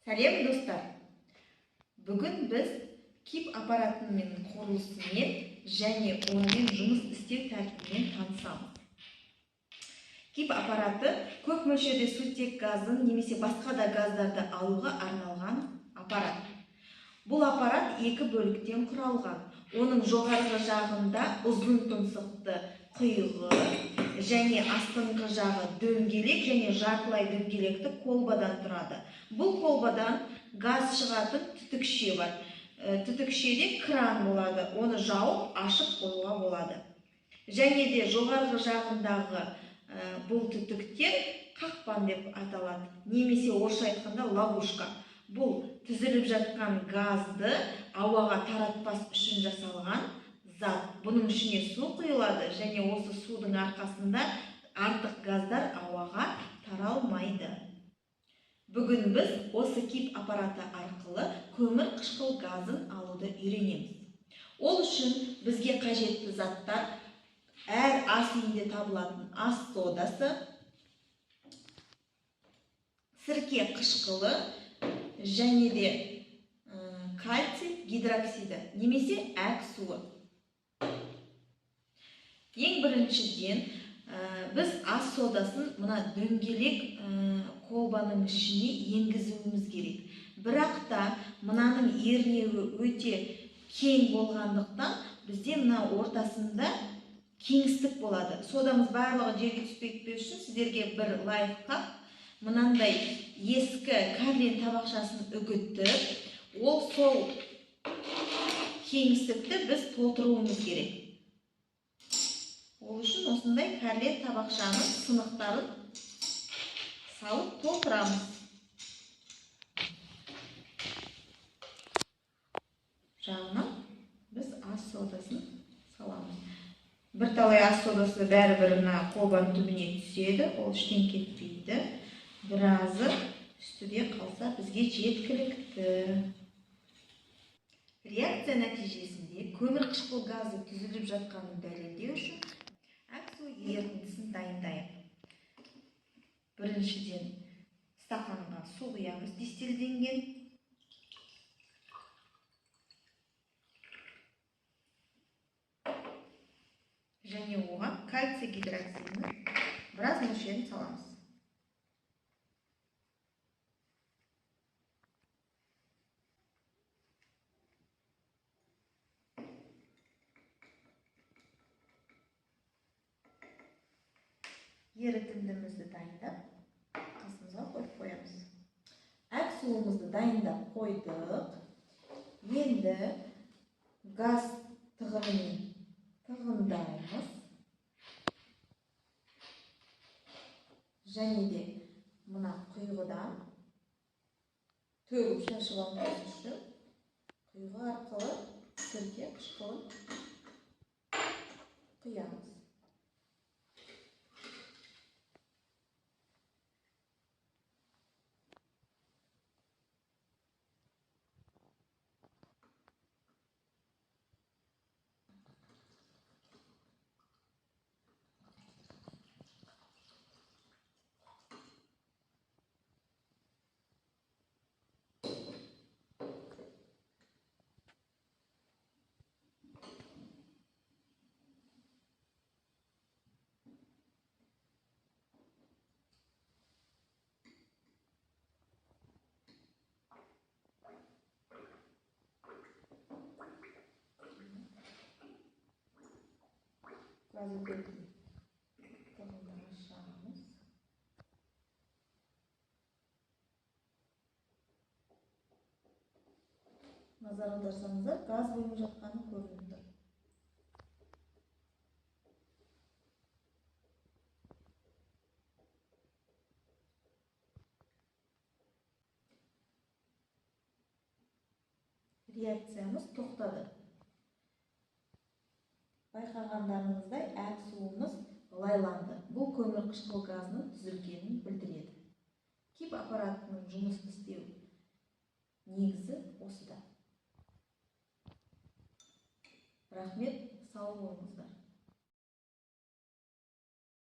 Сәлем достар! Бүгін біз кип аппаратының құрылысымен және онымен жұмыс істеу тәртібімен танысамыз. Кип аппараты көп мөлшерде сутек газын немесе басқа да газдарды алуға арналған аппарат. Бұл аппарат екі бөліктен құралған. Оның жоғарғы жағында ұзын тұмсықты құйығы және астыңғы жағы дөңгелек және жартылай дөңгелекті колбадан тұрады. Бұл колбадан газ шығатын түтікше бар. Түтікшеде кран болады. Оны жауып, ашып қоюға болады. Және де жоғарғы жағындағы бұл түтіктер қақпан деп аталады. Немесе орысша айтқанда ловушка. Бұл түзіліп жатқан газды ауаға таратпас үшін жасалған зат. Бұның ішіне су құйылады және осы судың арқасында артық газдар ауаға таралмайды. Бүгін біз осы кип аппараты арқылы көмір қышқыл газын алуды үйренеміз. Ол үшін бізге қажетті заттар әр ас үйінде табылатын ас содасы, сірке қышқылы және де кальций гидроксиді немесе әк суы. Ең біріншіден біз ас содасын мына дөңгелек колбаның ішіне енгізуіміз керек. Бірақ та мынаның ернеуі өте кең болғандықтан бізде мына ортасында кеңістік болады. Содамыз барлығы жерге түспейтпеу үшін сіздерге бір лайфхак. Мынандай ескі карлен табақшасын үгітіп, ол сол кеңістікті біз толтыруымыз керек. Ол үшін осындай карлен табақшаның сынықтарын салып толтырамыз. Жағынан біз ас содасын саламыз. Бірталай ас содасы бәрібір мына колбаның түбіне түседі, ол іштен кетпейді. Біразы үстіде қалса бізге жеткілікті. Реакция нәтижесінде көмір қышқыл газы түзіліп жатқанын дәлелдеу үшін әк су ерітіндісін дайындайық. Біріншіден стақанға су құямыз дистилденген. Және оған кальций гидроксидінің біраз мөлшерін саламыз. Ерітіндімізді дайындап, қасымызға қойып қоямыз. Әк суымызды дайындап қойдық. Енді газ тығынымен тығындаймыз. Және де мына құйғыдан төгіп шашып алуымыз үшін құйғы арқылы сірке қышқылын құямыз. Назар аударсаңыздар, газ бөлініп жатқаны көрініп тұр. Реакциямыз тоқтады. Байқағандарыңыздай әк суымыз лайланды. Бұл көмір қышқыл газының түзілгенін білдіреді. Кип аппаратының жұмыс істеу негізі осыда. Рахмет, сау болыңыздар.